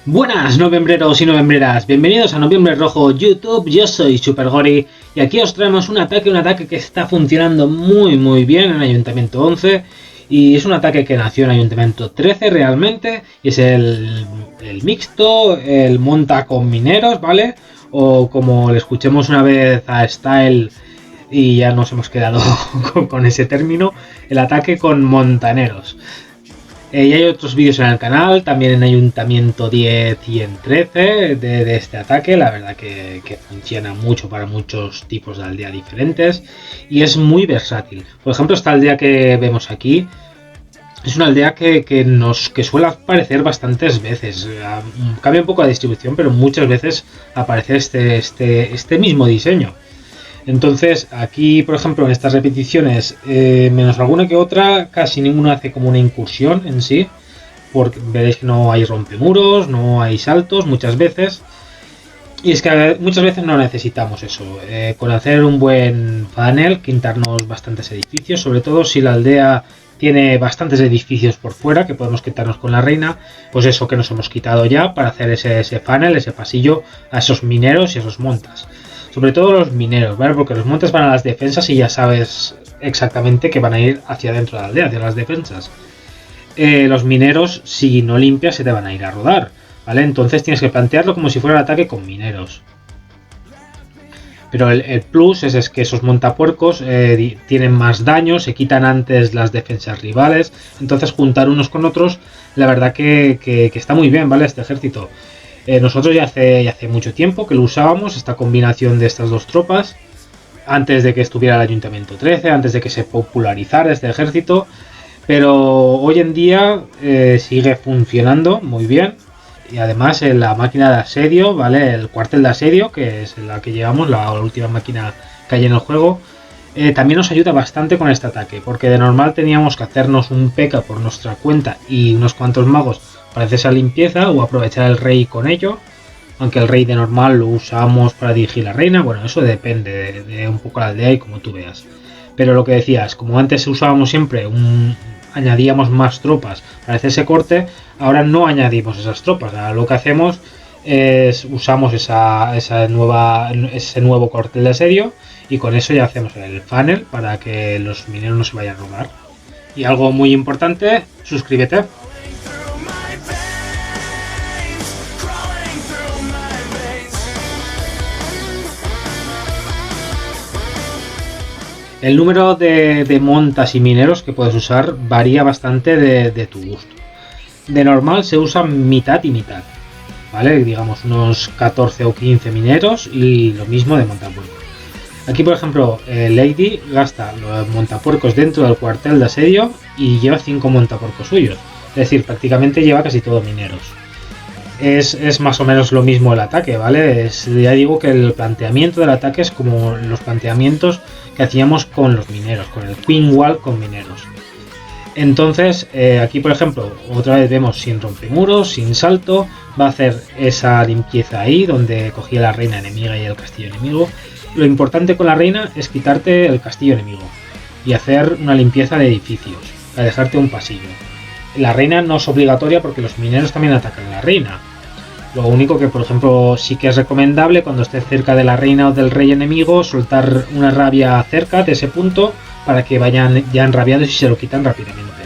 Buenas novembreros y novembreras, bienvenidos a Noviembre Rojo YouTube, yo soy Supergori y aquí os traemos un ataque que está funcionando muy bien en Ayuntamiento 11 y es un ataque que nació en Ayuntamiento 13 realmente y es el mixto, el monta con mineros, ¿vale? O como le escuchemos una vez a Style y ya nos hemos quedado con ese término, el ataque con montaneros. Y hay otros vídeos en el canal, también en Ayuntamiento 10 y en 13 de este ataque. La verdad que funciona mucho para muchos tipos de aldea diferentes y es muy versátil. Por ejemplo, esta aldea que vemos aquí es una aldea que suele aparecer bastantes veces. Cambia un poco la distribución, pero muchas veces aparece este mismo diseño. Entonces aquí, por ejemplo, en estas repeticiones, menos alguna que otra, casi ninguno hace como una incursión en sí, porque veréis que no hay rompemuros, no hay saltos muchas veces, y es que muchas veces no necesitamos eso. Con hacer un buen panel, quitarnos bastantes edificios, sobre todo si la aldea tiene bastantes edificios por fuera que podemos quitarnos con la reina, pues eso que nos hemos quitado ya para hacer ese panel, ese pasillo a esos mineros y esos montas. Sobre todo los mineros, ¿vale? Porque los montes van a las defensas y ya sabes exactamente que van a ir hacia dentro de la aldea, hacia las defensas. Los mineros, si no limpias, se te van a ir a rodar, ¿vale? Entonces tienes que plantearlo como si fuera el ataque con mineros. Pero el plus es que esos montapuercos tienen más daño, se quitan antes las defensas rivales. Entonces juntar unos con otros, la verdad que está muy bien, ¿vale? Este ejército. Nosotros ya hace mucho tiempo que lo usábamos, esta combinación de estas dos tropas, antes de que estuviera el Ayuntamiento 13, antes de que se popularizara este ejército, pero hoy en día sigue funcionando muy bien. Y además la máquina de asedio, ¿vale? El cuartel de asedio, que es la que llevamos, la última máquina que hay en el juego, también nos ayuda bastante con este ataque, porque de normal teníamos que hacernos un P.K. por nuestra cuenta y unos cuantos magos para hacer esa limpieza o aprovechar el rey con ello, aunque el rey de normal lo usamos para dirigir la reina. Bueno, eso depende de un poco la aldea y como tú veas. Pero lo que decías, como antes usábamos siempre añadíamos más tropas para hacer ese corte, ahora no añadimos esas tropas. Ahora lo que hacemos es usamos ese nuevo corte de asedio y con eso ya hacemos el funnel para que los mineros no se vayan a robar. Y algo muy importante, suscríbete. El número de montas y mineros que puedes usar varía bastante de tu gusto. De normal se usa mitad y mitad, ¿vale? Digamos unos 14 o 15 mineros y lo mismo de montapuercos. Aquí, por ejemplo, Lady gasta los montapuercos dentro del cuartel de asedio y lleva 5 montapuercos suyos. Es decir, prácticamente lleva casi todo mineros. Es más o menos lo mismo el ataque, ¿vale? Ya digo que el planteamiento del ataque es como los planteamientos que hacíamos con los mineros, con el Queen Wall con mineros. Entonces, aquí por ejemplo, otra vez vemos sin rompemuros, sin salto, va a hacer esa limpieza ahí, donde cogía la reina enemiga y el castillo enemigo. Lo importante con la reina es quitarte el castillo enemigo y hacer una limpieza de edificios, para dejarte un pasillo. La reina no es obligatoria porque los mineros también atacan a la reina. Lo único que, por ejemplo, sí que es recomendable cuando estés cerca de la reina o del rey enemigo, soltar una rabia cerca de ese punto para que vayan ya enrabiados y se lo quitan rápidamente.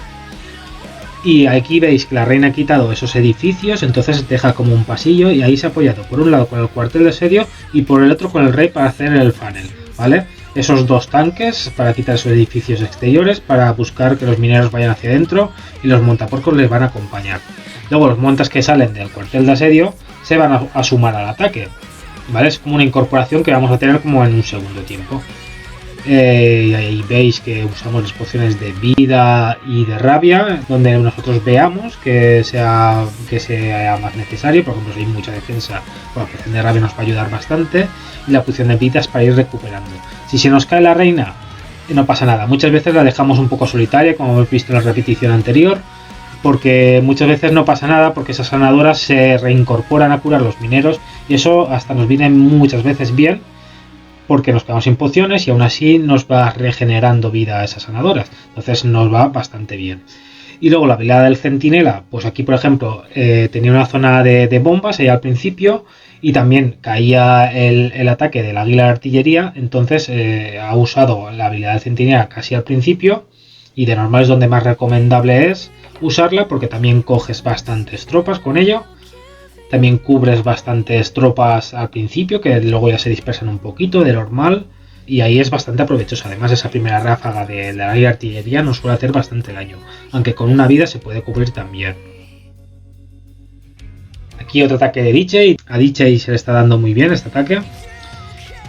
Y aquí veis que la reina ha quitado esos edificios, entonces deja como un pasillo y ahí se ha apoyado por un lado con el cuartel de asedio y por el otro con el rey para hacer el funnel, ¿vale? Esos dos tanques para quitar esos edificios exteriores, para buscar que los mineros vayan hacia adentro y los montapuercos les van a acompañar. Luego los montas que salen del cuartel de asedio se van a sumar al ataque, ¿vale? Es como una incorporación que vamos a tener como en un segundo tiempo. Y ahí veis que usamos las pociones de vida y de rabia, donde nosotros veamos que sea más necesario. Por ejemplo, si hay mucha defensa, la poción de rabia nos va a ayudar bastante, y la poción de vida es para ir recuperando. Si se nos cae la reina, no pasa nada. Muchas veces la dejamos un poco solitaria, como hemos visto en la repetición anterior, porque muchas veces no pasa nada, porque esas sanadoras se reincorporan a curar los mineros, y eso hasta nos viene muchas veces bien, porque nos quedamos sin pociones y aún así nos va regenerando vida a esas sanadoras. Entonces nos va bastante bien. Y luego la habilidad del centinela, pues aquí por ejemplo tenía una zona de bombas ahí al principio y también caía el ataque del águila de artillería, entonces ha usado la habilidad del centinela casi al principio y de normal es donde más recomendable es usarla porque también coges bastantes tropas con ello, también cubres bastantes tropas al principio que luego ya se dispersan un poquito de normal. Y ahí es bastante aprovechoso. Además, esa primera ráfaga de la artillería nos suele hacer bastante daño. Aunque con una vida se puede cubrir también. Aquí otro ataque de DJ. A DJ se le está dando muy bien este ataque.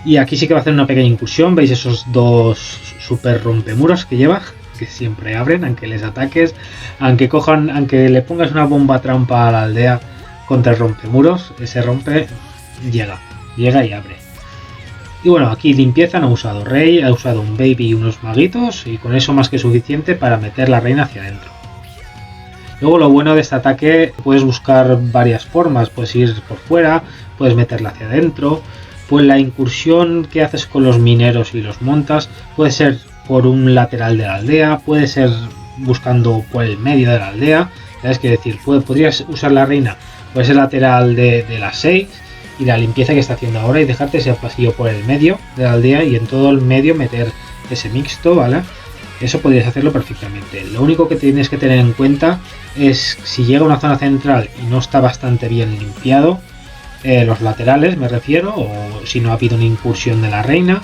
Y aquí sí que va a hacer una pequeña incursión. ¿Veis esos dos super rompemuros que lleva? Que siempre abren, aunque les ataques. Aunque le pongas una bomba trampa a la aldea contra el rompemuros, ese rompe llega y abre. Y bueno, aquí limpieza no ha usado rey, ha usado un baby y unos maguitos y con eso más que suficiente para meter la reina hacia adentro. Luego lo bueno de este ataque, puedes buscar varias formas, puedes ir por fuera, puedes meterla hacia adentro, pues la incursión que haces con los mineros y los montas puede ser por un lateral de la aldea, puede ser buscando por el medio de la aldea, ¿sabes qué decir? Podrías usar la reina por ese lateral de las 6 y la limpieza que está haciendo ahora y dejarte ese pasillo por el medio de la aldea y en todo el medio meter ese mixto, ¿vale? Eso podrías hacerlo perfectamente. Lo único que tienes que tener en cuenta es si llega a una zona central y no está bastante bien limpiado, los laterales me refiero, o si no ha habido una incursión de la reina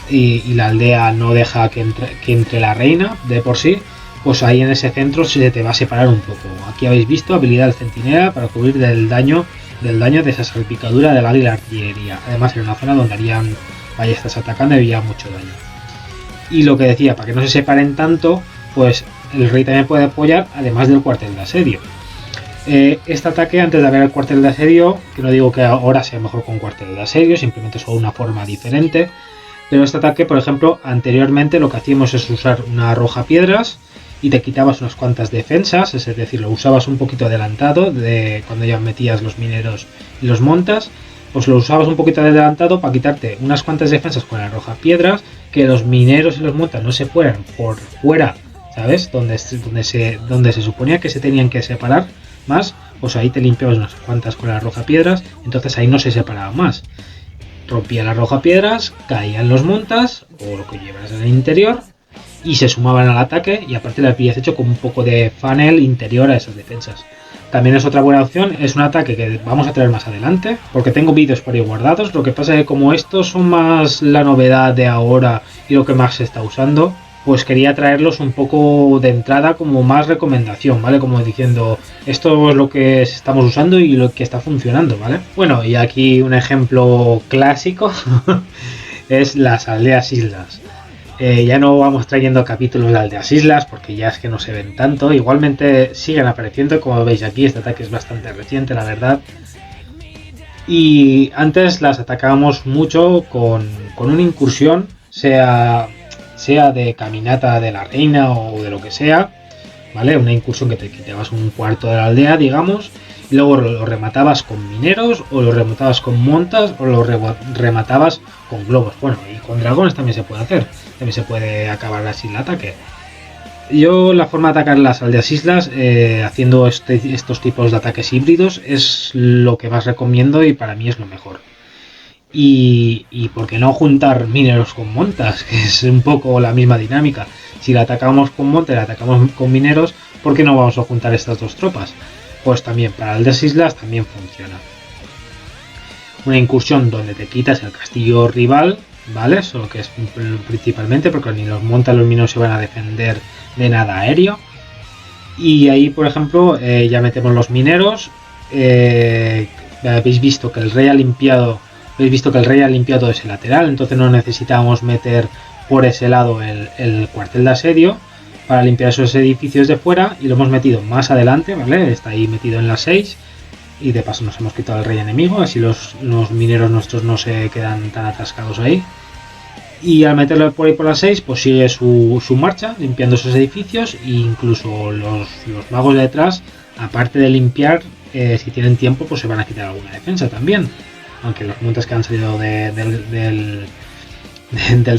y la aldea no deja que entre la reina de por sí, pues ahí en ese centro se te va a separar un poco. Aquí habéis visto habilidad del centinela para cubrir del daño de esa salpicadura del águila de artillería. Además en una zona donde harían ballestas atacando y había mucho daño. Y lo que decía, para que no se separen tanto, pues el rey también puede apoyar además del cuartel de asedio. Este ataque antes de haber el cuartel de asedio, que no digo que ahora sea mejor con cuartel de asedio, simplemente es una forma diferente, pero este ataque por ejemplo anteriormente lo que hacíamos es usar una arrojapiedras y te quitabas unas cuantas defensas, es decir, lo usabas un poquito adelantado de cuando ya metías los mineros y los montas, pues lo usabas un poquito adelantado para quitarte unas cuantas defensas con el arrojapiedras, que los mineros y los montas no se fueran por fuera, ¿sabes? Donde se suponía que se tenían que separar más, pues ahí te limpiabas unas cuantas con el arrojapiedras, entonces ahí no se separaban más. Rompía el arrojapiedras, caían los montas o lo que llevas en el interior y se sumaban al ataque y aparte le habías hecho como un poco de funnel interior a esas defensas. También es otra buena opción, es un ataque que vamos a traer más adelante, porque tengo vídeos por ahí guardados, lo que pasa es que como estos son más la novedad de ahora y lo que más se está usando, pues quería traerlos un poco de entrada como más recomendación, ¿vale? Como diciendo, esto es lo que estamos usando y lo que está funcionando, ¿vale? Bueno, y aquí un ejemplo clásico es las aldeas islas. Ya no vamos trayendo capítulos de aldeas islas porque ya es que no se ven tanto. Igualmente siguen apareciendo, como veis aquí, este ataque es bastante reciente, la verdad. Y antes las atacábamos mucho con una incursión, sea de caminata de la reina o de lo que sea, ¿vale? Una incursión que te quitabas un cuarto de la aldea, digamos, y luego lo rematabas con mineros, o lo rematabas con montas, o lo rematabas con globos. Bueno, y con dragones también se puede hacer, también se puede acabar así el ataque. Yo la forma de atacar las aldeas islas haciendo estos tipos de ataques híbridos es lo que más recomiendo y para mí es lo mejor. Y por qué no juntar mineros con montas, que es un poco la misma dinámica. Si la atacamos con montas y la atacamos con mineros, ¿por qué no vamos a juntar estas dos tropas? Pues también para aldeas islas también funciona. Una incursión donde te quitas el castillo rival, ¿vale? Solo que es principalmente porque ni los montas los mineros se van a defender de nada aéreo. Y ahí, por ejemplo, ya metemos los mineros. Habéis visto que el rey ha limpiado ese lateral, entonces no necesitamos meter por ese lado el cuartel de asedio para limpiar esos edificios de fuera y lo hemos metido más adelante, ¿vale? Está ahí metido en las 6 y de paso nos hemos quitado el rey enemigo, así los mineros nuestros no se quedan tan atascados ahí. Y al meterlo por ahí por las 6, pues sigue su marcha limpiando esos edificios e incluso los magos de detrás, aparte de limpiar, si tienen tiempo, pues se van a quitar alguna defensa también. Aunque los montes que han salido del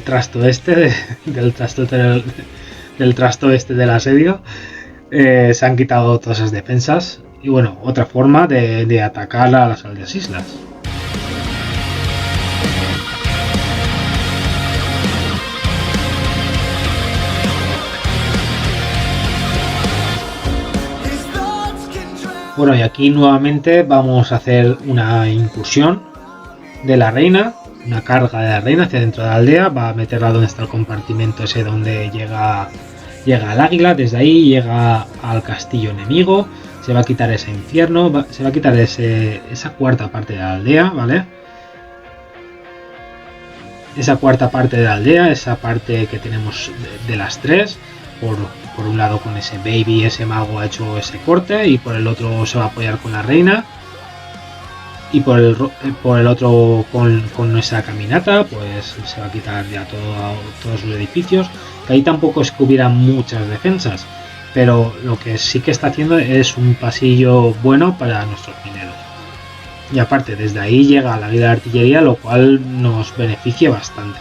trasto este, del trasto este del asedio, se han quitado todas esas defensas. Y bueno, otra forma de atacar a las aldeas islas. Bueno, y aquí nuevamente vamos a hacer una incursión de la reina, una carga de la reina hacia dentro de la aldea. Va a meterla donde está el compartimento ese donde llega el águila. Desde ahí llega al castillo enemigo. Se va a quitar ese infierno, se va a quitar esa cuarta parte de la aldea, ¿vale? Esa cuarta parte de la aldea, esa parte que tenemos de las tres. Por un lado con ese baby, ese mago ha hecho ese corte, y por el otro se va a apoyar con la reina. Y por el otro con nuestra caminata, pues se va a quitar ya todos los edificios. Que ahí tampoco es que hubiera muchas defensas, pero lo que sí que está haciendo es un pasillo bueno para nuestros mineros. Y aparte, desde ahí llega la vida de artillería, lo cual nos beneficia bastante.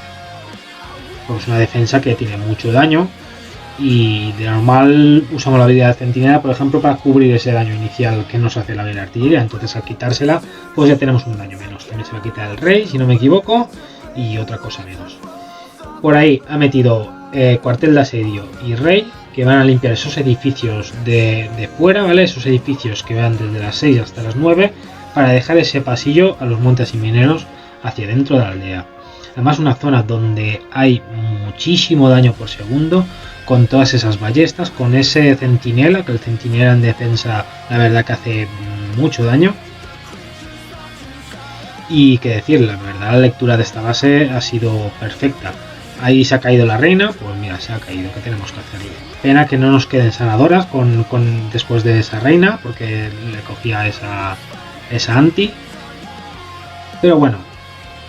Porque es una defensa que tiene mucho daño. Y de normal usamos la habilidad de centinela, por ejemplo, para cubrir ese daño inicial que nos hace la habilidad de artillería. Entonces al quitársela, pues ya tenemos un daño menos. También se va a quitar el rey, si no me equivoco, y otra cosa menos. Por ahí ha metido cuartel de asedio y rey, que van a limpiar esos edificios de fuera, ¿vale? Esos edificios que van desde las 6 hasta las 9, para dejar ese pasillo a los montes y mineros hacia dentro de la aldea. Además, una zona donde hay muchísimo daño por segundo, con todas esas ballestas, con ese centinela, que el centinela en defensa la verdad que hace mucho daño. Y que decir, la verdad la lectura de esta base ha sido perfecta. Ahí se ha caído la reina, pues mira, se ha caído, ¿qué tenemos que hacerle? Pena que no nos queden sanadoras después de esa reina, porque le cogía esa anti. Pero bueno,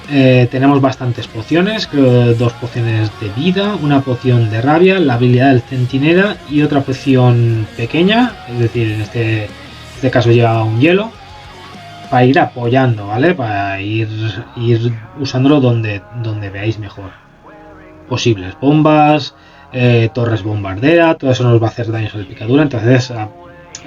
tenemos bastantes pociones, creo 2 pociones de vida, una poción de rabia, la habilidad del centinela y otra poción pequeña, es decir, en este caso lleva un hielo, para ir apoyando, ¿vale? Para ir usándolo donde veáis mejor. Posibles bombas, torres bombardera, todo eso nos va a hacer daños a la picadura, entonces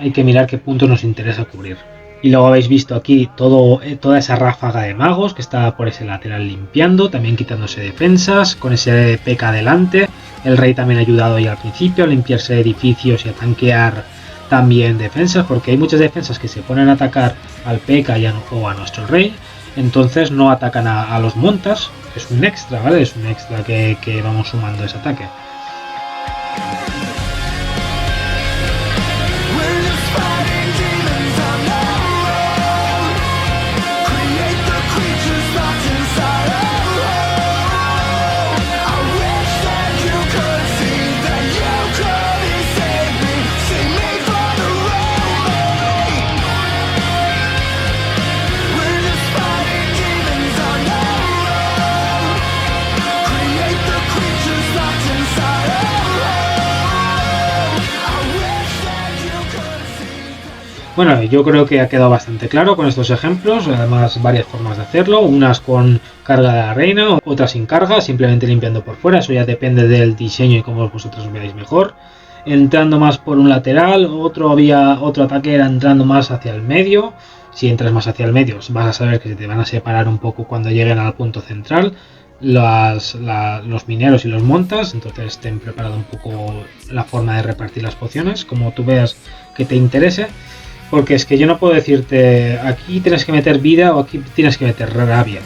hay que mirar qué puntos nos interesa cubrir. Y luego habéis visto aquí toda esa ráfaga de magos que está por ese lateral limpiando, también quitándose defensas, con ese P.K. adelante. El rey también ha ayudado ahí al principio a limpiarse edificios y a tanquear también defensas, porque hay muchas defensas que se ponen a atacar al P.K. o a nuestro rey, entonces no atacan a los montas. Es un extra, ¿vale? Es un extra que vamos sumando ese ataque. Bueno, yo creo que ha quedado bastante claro con estos ejemplos, además varias formas de hacerlo, unas con carga de la reina, otras sin carga, simplemente limpiando por fuera, eso ya depende del diseño y cómo vosotros veáis mejor. Entrando más por un lateral, otro ataque era entrando más hacia el medio. Si entras más hacia el medio vas a saber que se te van a separar un poco cuando lleguen al punto central los mineros y los montas, entonces ten preparado un poco la forma de repartir las pociones, como tú veas que te interese. Porque es que yo no puedo decirte aquí tienes que meter vida o aquí tienes que meter rabia.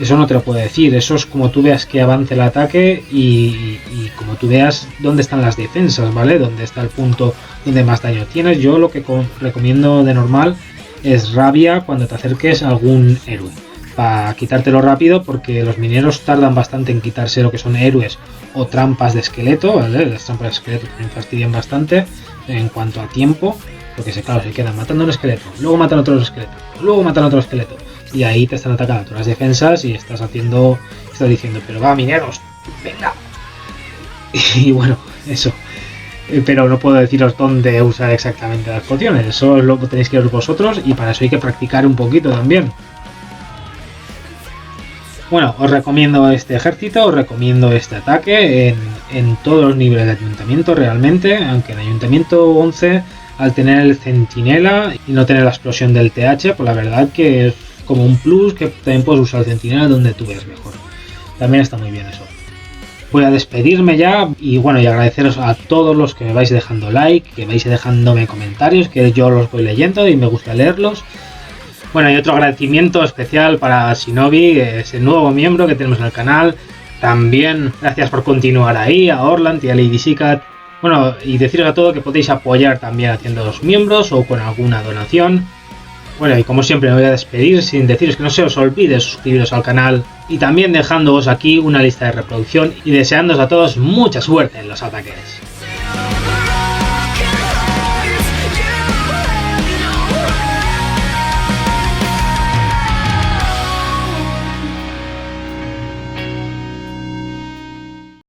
Eso no te lo puedo decir. Eso es como tú veas que avance el ataque y como tú veas dónde están las defensas, ¿vale? Dónde está el punto donde más daño tienes. Yo lo que recomiendo de normal es rabia cuando te acerques a algún héroe. Para quitártelo rápido, porque los mineros tardan bastante en quitarse lo que son héroes o trampas de esqueleto, ¿vale? Las trampas de esqueleto también fastidian bastante en cuanto a tiempo. Porque claro, se quedan matando un esqueleto, luego matan otro esqueleto, luego matan otro esqueleto. Y ahí te están atacando todas las defensas y estás diciendo, pero va, mineros, venga. Y bueno, eso. Pero no puedo deciros dónde usar exactamente las pociones. Eso lo tenéis que ver vosotros y para eso hay que practicar un poquito también. Bueno, os recomiendo este ejército, os recomiendo este ataque en todos los niveles de ayuntamiento realmente, aunque en ayuntamiento 11 al tener el centinela y no tener la explosión del TH, pues la verdad que es como un plus que también puedes usar el centinela donde tú veas mejor. También está muy bien eso. Voy a despedirme ya y bueno, y agradeceros a todos los que me vais dejando like, que vais dejándome comentarios, que yo los voy leyendo y me gusta leerlos. Bueno, y otro agradecimiento especial para Shinobi, ese nuevo miembro que tenemos en el canal. También gracias por continuar ahí, a Orland y a Lady Sikat. Bueno, y deciros a todos que podéis apoyar también haciéndoos miembros o con alguna donación. Bueno, y como siempre me voy a despedir sin deciros que no se os olvide suscribiros al canal y también dejándoos aquí una lista de reproducción y deseándoos a todos mucha suerte en los ataques.